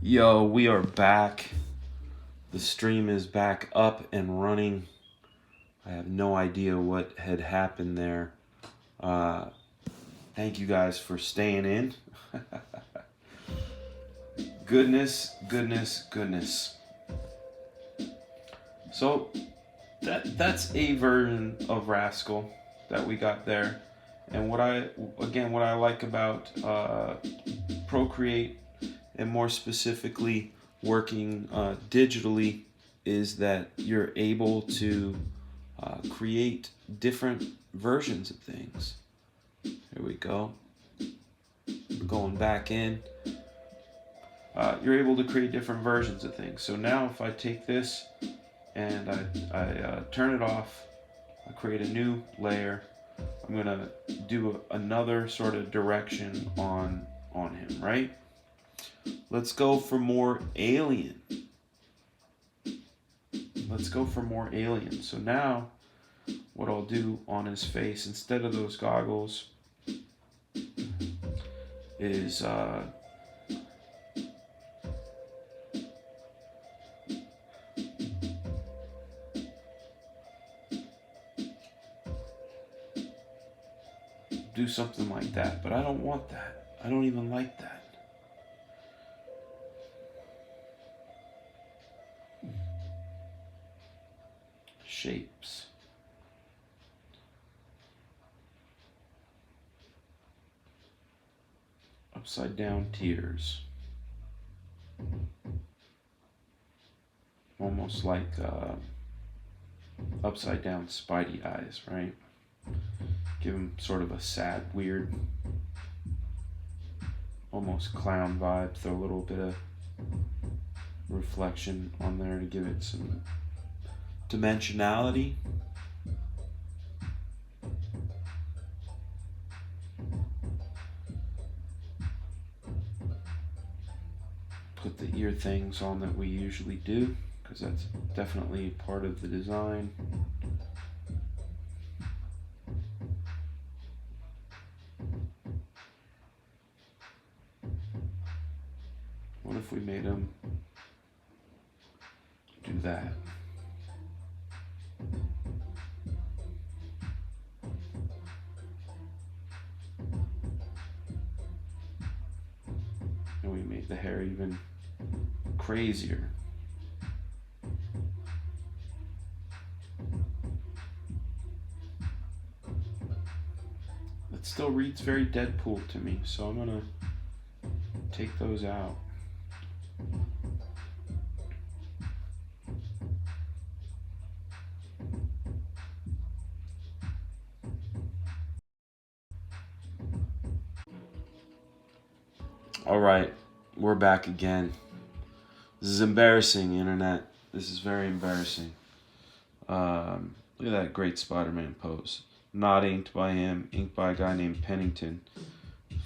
Yo, we are back. The stream is back up and running. I have no idea what had happened there. Uh, Thank you guys for staying in. Goodness. So that's a version of Rascal that we got there. And what I like about Procreate, and more specifically working digitally, is that you're able to create different versions of things. Here we go. Going back in. You're able to create different versions of things. So now if I take this and I turn it off, I create a new layer, I'm going to do another sort of direction on him, right? Let's go for more alien. So now what I'll do on his face, instead of those goggles, is do something like that. But I don't want that. I don't even like that. Shapes. Upside down tears. Almost like upside down Spidey eyes, right? Give him sort of a sad, weird, almost clown vibe. Throw a little bit of reflection on there to give it some dimensionality. Put the ear things on that we usually do, because that's definitely part of the design. What if we made him do that? And we made the hair even crazier. It still reads very Deadpool to me, so I'm gonna take those out. All right, we're back again. This is embarrassing, internet. This is very embarrassing. Look at that great Spider-Man pose. Not inked by him, inked by a guy named Pennington.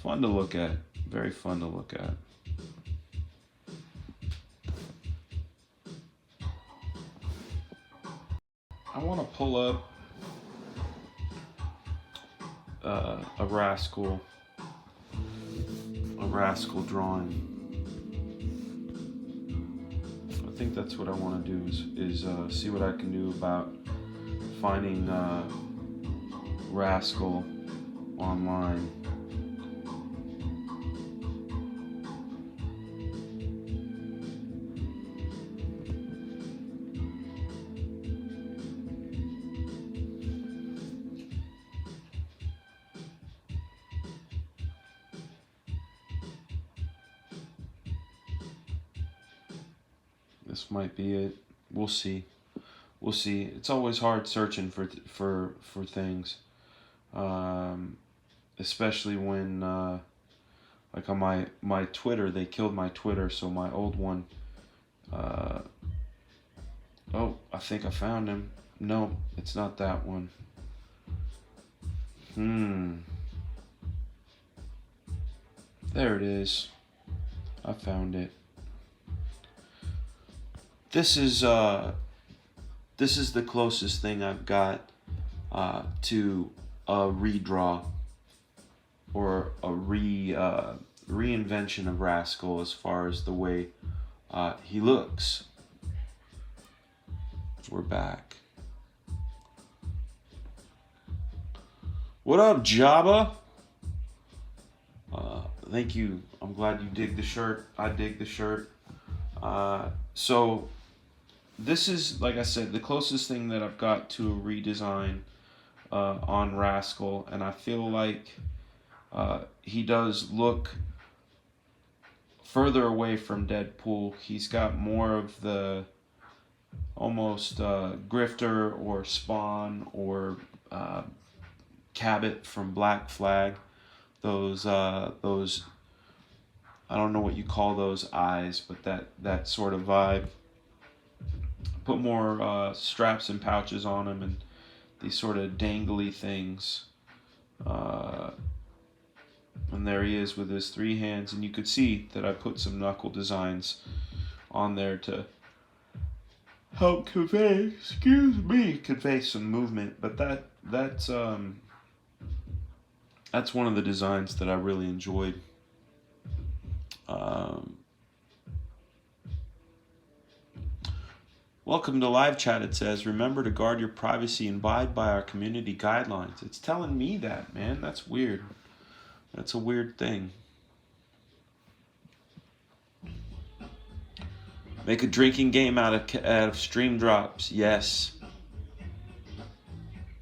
Fun to look at. Very fun to look at. I want to pull up a Rascal drawing. I think that's what I want to do is see what I can do about finding Rascal online. This might be it. We'll see. It's always hard searching for things, especially when like on my Twitter, they killed my Twitter, so my old one. Oh, I think I found him. No, it's not that one. There it is. I found it. This is the closest thing I've got to a redraw or a reinvention of Rascal as far as the way he looks. We're back. What up, Jabba? Thank you. I'm glad you dig the shirt. I dig the shirt. So this is, like I said, the closest thing that I've got to a redesign on Rascal, and I feel like he does look further away from Deadpool. He's got more of the almost Grifter or Spawn or Cabot from Black Flag. Those I don't know what you call those eyes, but that sort of vibe. Put more straps and pouches on him and these sort of dangly things. And there he is with his 3 hands, and you could see that I put some knuckle designs on there to help convey some movement. But that's one of the designs that I really enjoyed. Welcome to live chat. It says, remember to guard your privacy and abide by our community guidelines. It's telling me that, man. That's weird. That's a weird thing. Make a drinking game out of stream drops. Yes.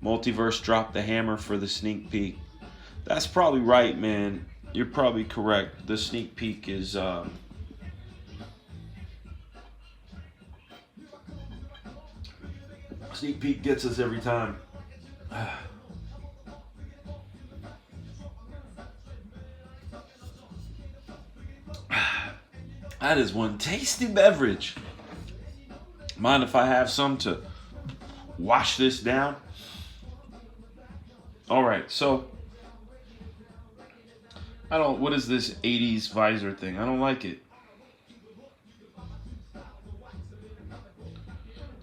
Multiverse dropped the hammer for the sneak peek. That's probably right, man. You're probably correct. The sneak peek is sneak peek gets us every time. That is one tasty beverage. Mind if I have some to wash this down? All right, so what is this 80s visor thing? I don't like it.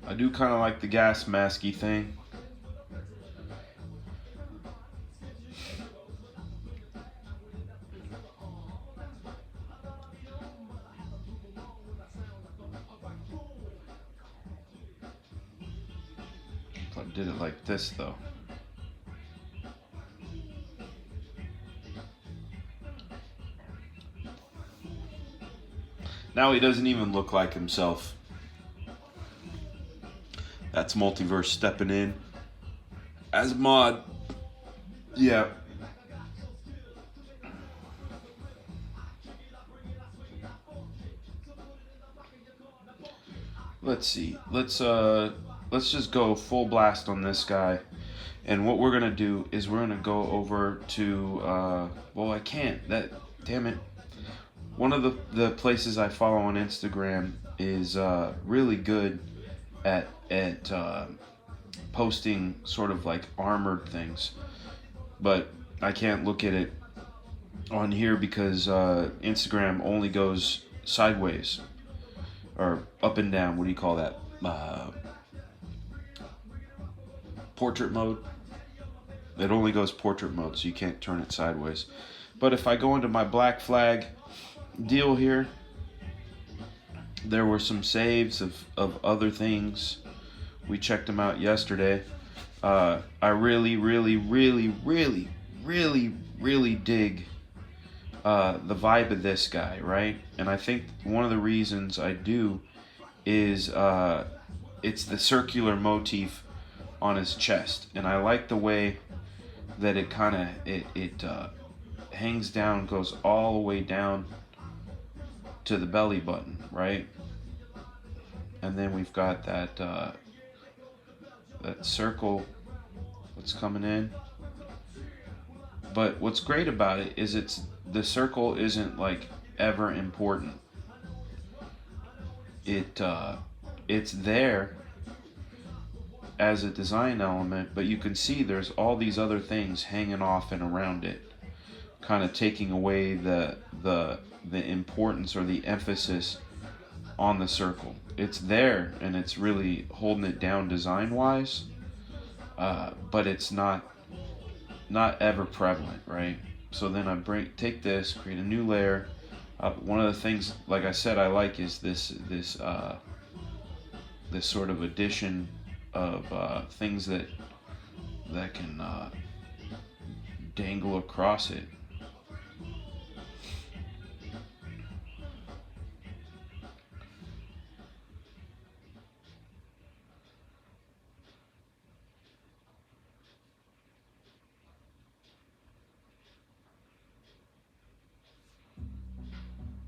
I do kind of like the gas masky thing. If I did it like this, though. Now he doesn't even look like himself. That's Multiverse stepping in as a mod. Yeah. Let's see. Let's just go full blast on this guy. And what we're gonna do is we're gonna go over to well, I can't. Damn it. One of the places I follow on Instagram is really good at posting sort of like armored things, but I can't look at it on here because Instagram only goes sideways or up and down. What do you call that? Portrait mode. It only goes portrait mode, so you can't turn it sideways. But if I go into my Black Flag deal here, there were some saves of other things. We checked them out yesterday. I really dig the vibe of this guy, right? And I think one of the reasons I do is it's the circular motif on his chest, and I like the way that it kind of it hangs down, goes all the way down to the belly button, right? And then we've got that circle that's coming in. But what's great about it is the circle isn't like ever important. It's there as a design element, but you can see there's all these other things hanging off and around it, kind of taking away the importance or the emphasis on the circle. It's there and it's really holding it down design wise, but it's not ever prevalent, right? So then I take this, create a new layer, One of the things, like I said, I like is this sort of addition of things that can dangle across it.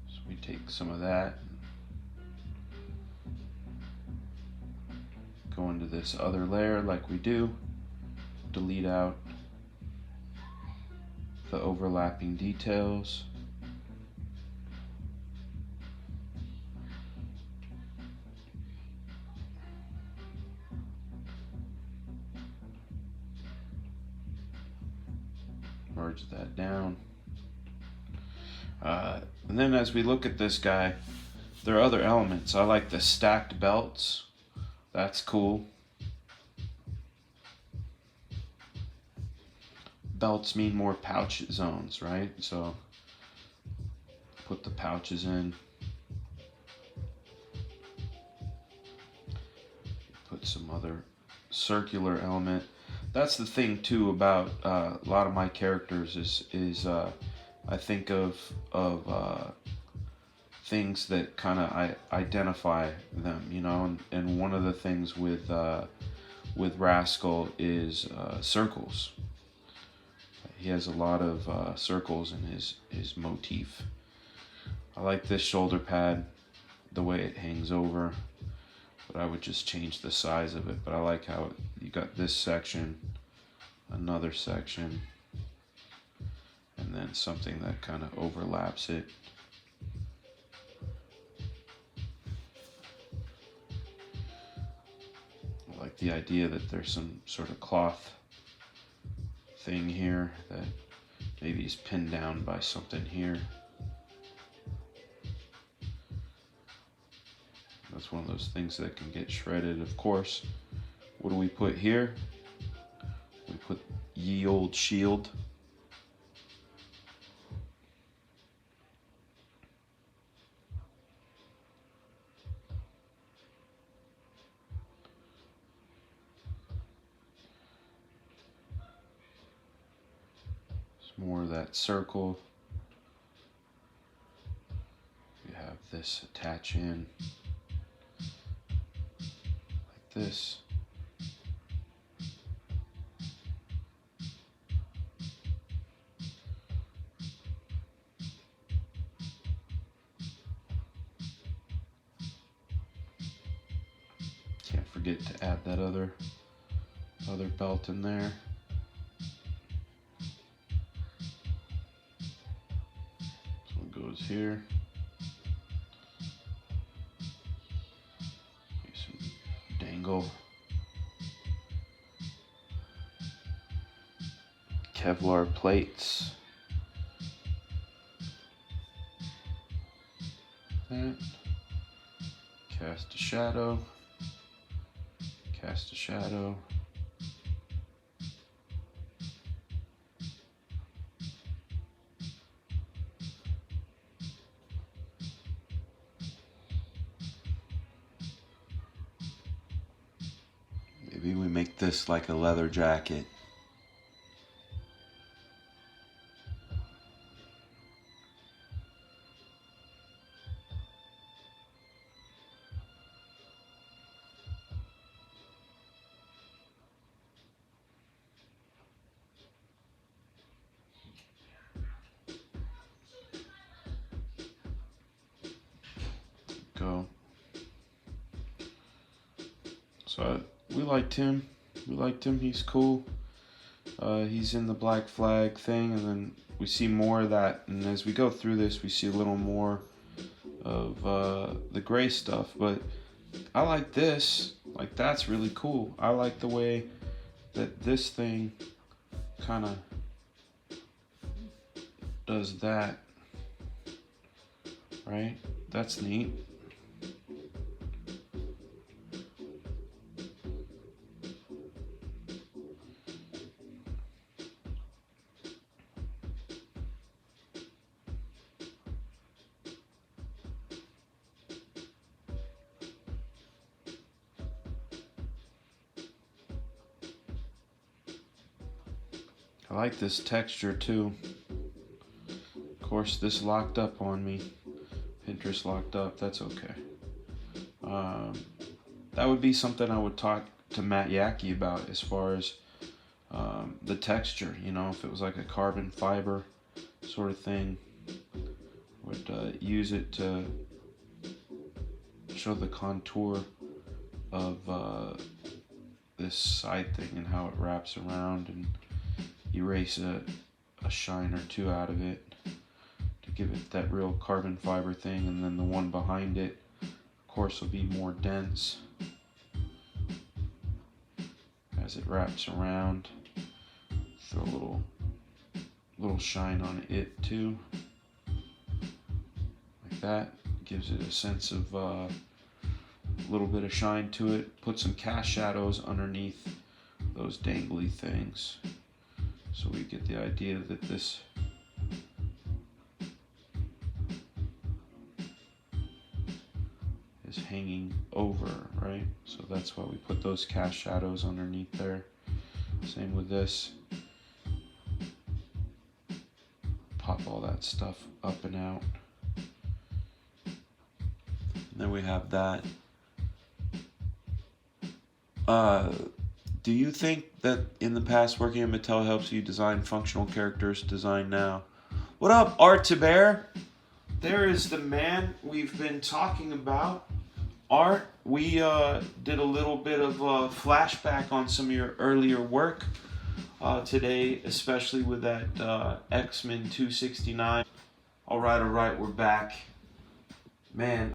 So we take some of that, go into this other layer like we do, delete out the overlapping details. Merge that down. And then as we look at this guy, there are other elements. I like the stacked belts. That's cool. Belts mean more pouch zones, right? So put the pouches in. Put some other circular element. That's the thing too about a lot of my characters is I think of things that kind of identify them, you know. And one of the things with Rascal is circles. He has a lot of circles in his motif. I like this shoulder pad, the way it hangs over, but I would just change the size of it. But I like how you got this section, another section, and then something that kind of overlaps it. I like the idea that there's some sort of cloth thing here that maybe is pinned down by something here. That's one of those things that can get shredded, of course. What do we put here? We put ye old shield. More of that circle. We have this attach in like this. Can't forget to add that other belt in there. Goes here. Some dangle. Kevlar plates. That. Cast a shadow. Cast a shadow. Maybe we make this like a leather jacket. Go. So we liked him. He's cool. He's in the Black Flag thing, and then we see more of that. And as we go through this, we see a little more of the gray stuff. But I like this. Like, that's really cool. I like the way that this thing kind of does that. Right? That's neat. I like this texture too. Of course, this locked up on me. Pinterest locked up. That's okay. That would be something I would talk to Matt Yackey about, as far as the texture. You know, if it was like a carbon fiber sort of thing, would use it to show the contour of this side thing and how it wraps around, and erase a shine or two out of it to give it that real carbon fiber thing. And then the one behind it, of course, will be more dense as it wraps around. Throw a little shine on it too, like that. Gives it a sense of a little bit of shine to it. Put some cast shadows underneath those dangly things, so we get the idea that this is hanging over, right? So that's why we put those cast shadows underneath there. Same with this. Pop all that stuff up and out. And then we have that. Do you think that in the past working at Mattel helps you design functional characters design now? What up, Art to Bear? There is the man we've been talking about. Art, we did a little bit of a flashback on some of your earlier work today, especially with that X-Men 269. All right, we're back. Man,